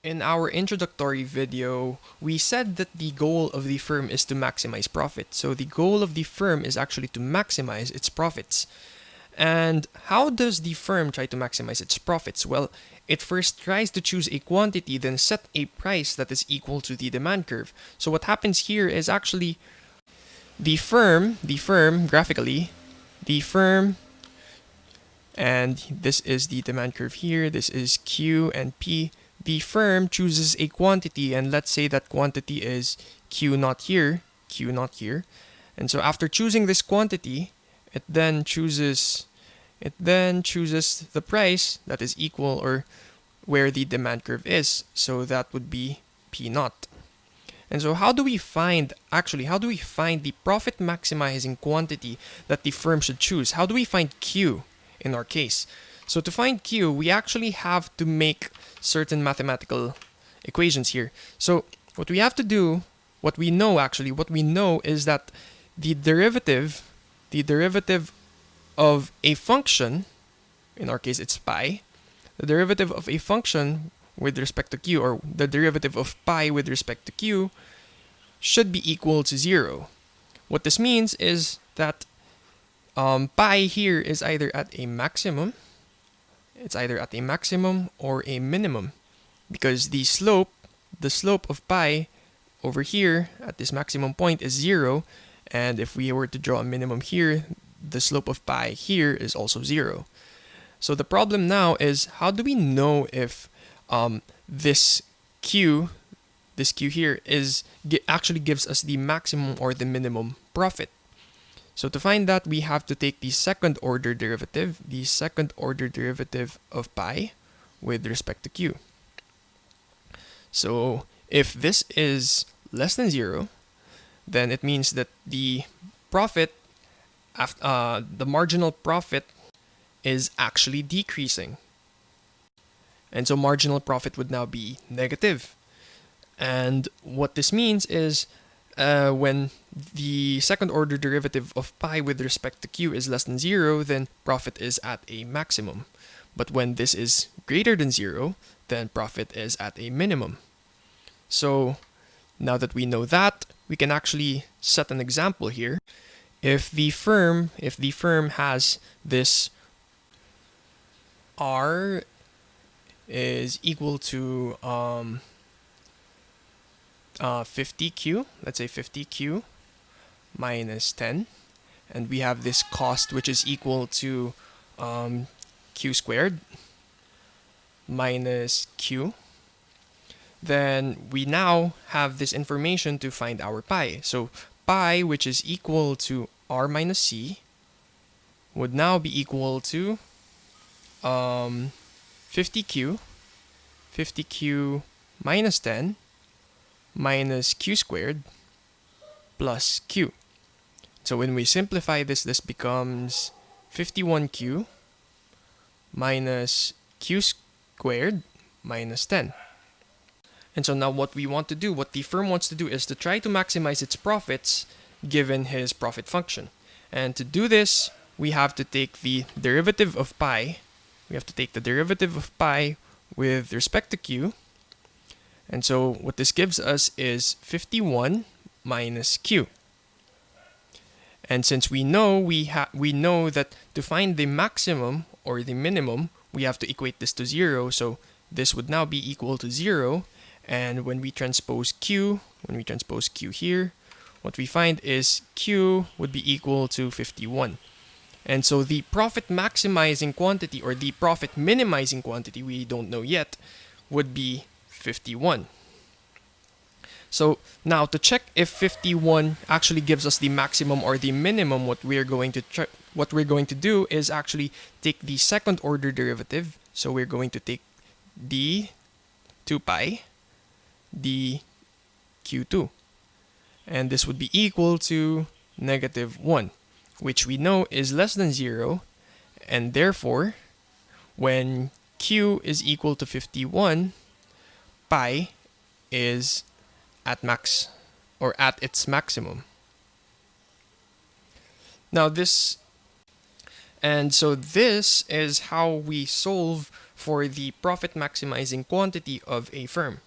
In our introductory video, we said that the goal of the firm is to maximize profit. So the goal of the firm is actually to maximize its profits. And how does the firm try to maximize its profits? Well, it first tries to choose a quantity, then set a price that is equal to the demand curve. So what happens here is actually the firm graphically, the firm, and this is the demand curve here, this is Q and P. The firm chooses a quantity, and let's say that quantity is Q naught here, and so after choosing this quantity, it then chooses the price that is equal or where the demand curve is. So that would be P naught. And so how do we find the profit maximizing quantity that the firm should choose? How do we find Q in our case? So to find Q, we actually have to make certain mathematical equations here. So what we have to do, what we know is that the derivative of a function, in our case it's pi, the derivative of a function with respect to Q, or the derivative of pi with respect to Q, should be equal to 0. What this means is that pi here is either at a maximum, or a minimum, because the slope of pi over here at this maximum point is 0, and if we were to draw a minimum here, the slope of pi here is also 0. So the problem now is, how do we know if this Q here actually gives us the maximum or the minimum profit? So to find that, we have to take the second order derivative of pi with respect to Q. So if this is less than 0, then it means that the marginal profit is actually decreasing. And so marginal profit would now be negative. And what this means is when the second order derivative of pi with respect to Q is less than 0, then profit is at a maximum. But when this is greater than 0, then profit is at a minimum. So now that we know that, we can actually set an example here. If the firm has this R is equal to 50Q, let's say 50Q minus 10, and we have this cost which is equal to Q squared minus Q, then we now have this information to find our pi. So pi, which is equal to R minus C, would now be equal to 50Q minus 10 minus Q squared plus Q. So when we simplify this, this becomes 51Q minus Q squared minus 10. And so now what the firm wants to do is to try to maximize its profits given his profit function. And to do this, we have to take the derivative of pi. We have to take the derivative of pi with respect to Q. And so what this gives us is 51 minus Q. And since we know that to find the maximum or the minimum, we have to equate this to 0. So this would now be equal to 0. And when we transpose Q here, what we find is Q would be equal to 51. And so the profit maximizing quantity or the profit minimizing quantity, we don't know yet, would be 51. So now to check if 51 actually gives us the maximum or the minimum, what we're going to do is actually take the second order derivative. So we're going to take d 2 pi dq2, and this would be equal to negative 1, which we know is less than 0, and therefore when q is equal to 51, pi is at max or at its maximum. Now this is how we solve for the profit maximizing quantity of a firm.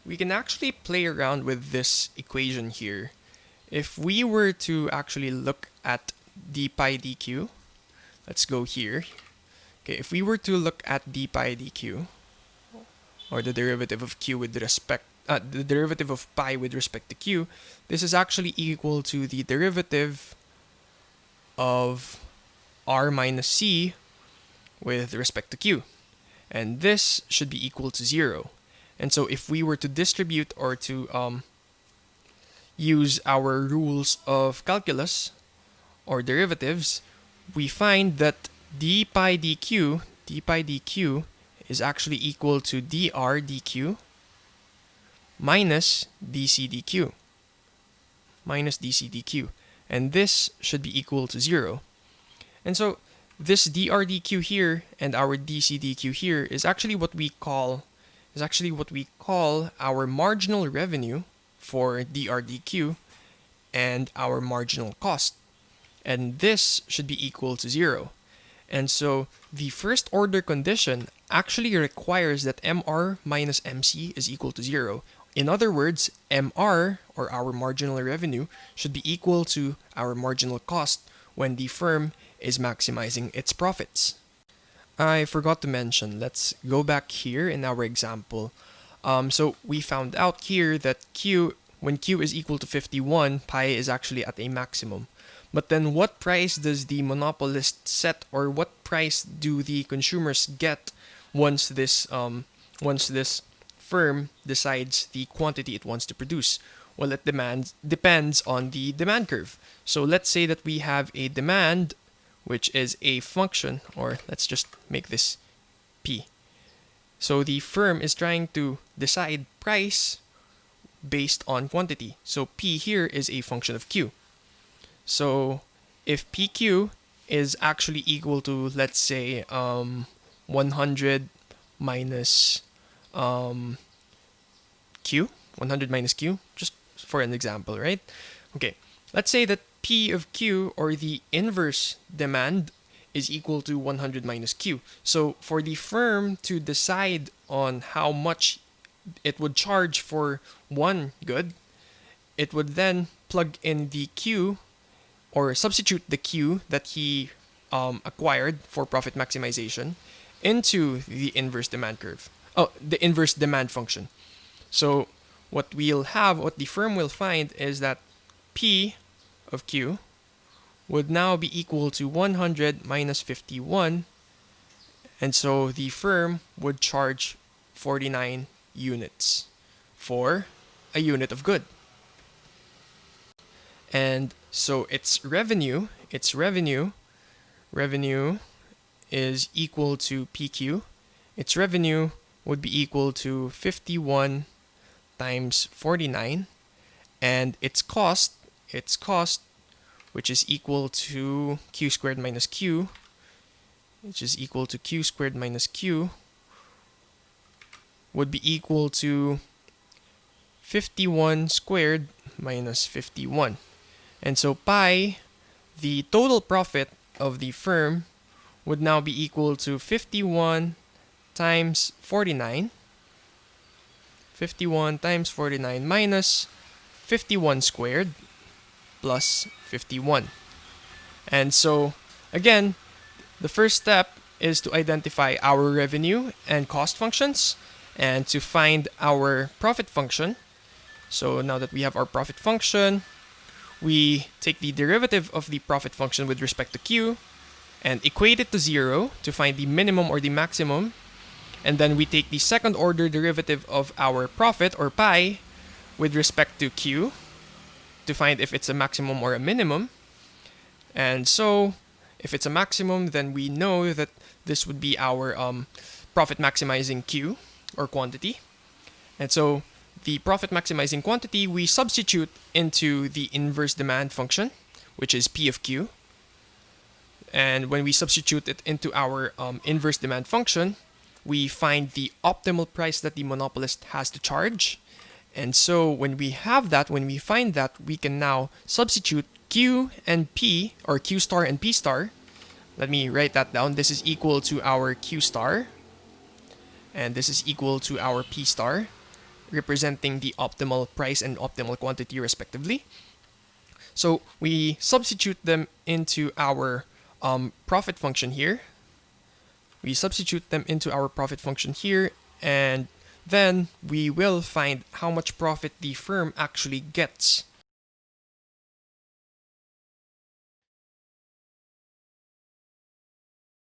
We can actually play around with this equation here. If we were to actually look at d pi dq, let's go here. Okay, if we were to look at d pi dq, or the derivative of q with respect, the derivative of pi with respect to q, this is actually equal to the derivative of r minus c with respect to q. And this should be equal to 0. And so if we were to distribute or to use our rules of calculus or derivatives, we find that d pi dq is actually equal to dr dq minus dc dq. And this should be equal to 0. And so this dr dq here and our dc dq here is actually what we call our marginal revenue for dr dq and our marginal cost. And this should be equal to 0. And so the first order condition actually requires that mr minus mc is equal to 0. In other words, mr, or our marginal revenue, should be equal to our marginal cost when the firm is maximizing its profits. I forgot to mention, let's go back here in our example. So we found out here that when q is equal to 51, pi is actually at a maximum. But then what price does the monopolist set, or what price do the consumers get once this firm decides the quantity it wants to produce? Well, it depends on the demand curve. So let's say that we have a demand which is a function, or let's just make this p. So the firm is trying to decide price based on quantity. So p here is a function of q. So if pq is actually equal to, let's say, 100 minus q, just for an example, right? Okay, let's say that P of Q, or the inverse demand, is equal to 100 minus Q. So for the firm to decide on how much it would charge for one good, it would then plug in the Q, or substitute the Q that he acquired for profit maximization into the inverse demand curve. Oh, the inverse demand function. So what the firm will find is that P of Q would now be equal to 100 minus 51, and so the firm would charge 49 units for a unit of good. And so its revenue is equal to PQ. Its revenue would be equal to 51 times 49, and its cost, which is equal to q squared minus q, would be equal to 51 squared minus 51. And so pi, the total profit of the firm, would now be equal to 51 times 49. 51 times 49 minus 51 squared plus 51. And so, again, the first step is to identify our revenue and cost functions and to find our profit function. So now that we have our profit function, we take the derivative of the profit function with respect to q and equate it to 0 to find the minimum or the maximum. And then we take the second order derivative of our profit, or pi, with respect to q to find if it's a maximum or a minimum. And so if it's a maximum, then we know that this would be our profit maximizing q, or quantity. And so the profit maximizing quantity we substitute into the inverse demand function, which is P of Q. And when we substitute it into our inverse demand function, we find the optimal price that the monopolist has to charge. And so when we find that, we can now substitute Q and P, or Q star and P star. Let me write that down. This is equal to our Q star and this is equal to our P star, representing the optimal price and optimal quantity respectively. So we substitute them into our profit function here. We substitute them into our profit function here, and then we will find how much profit the firm actually gets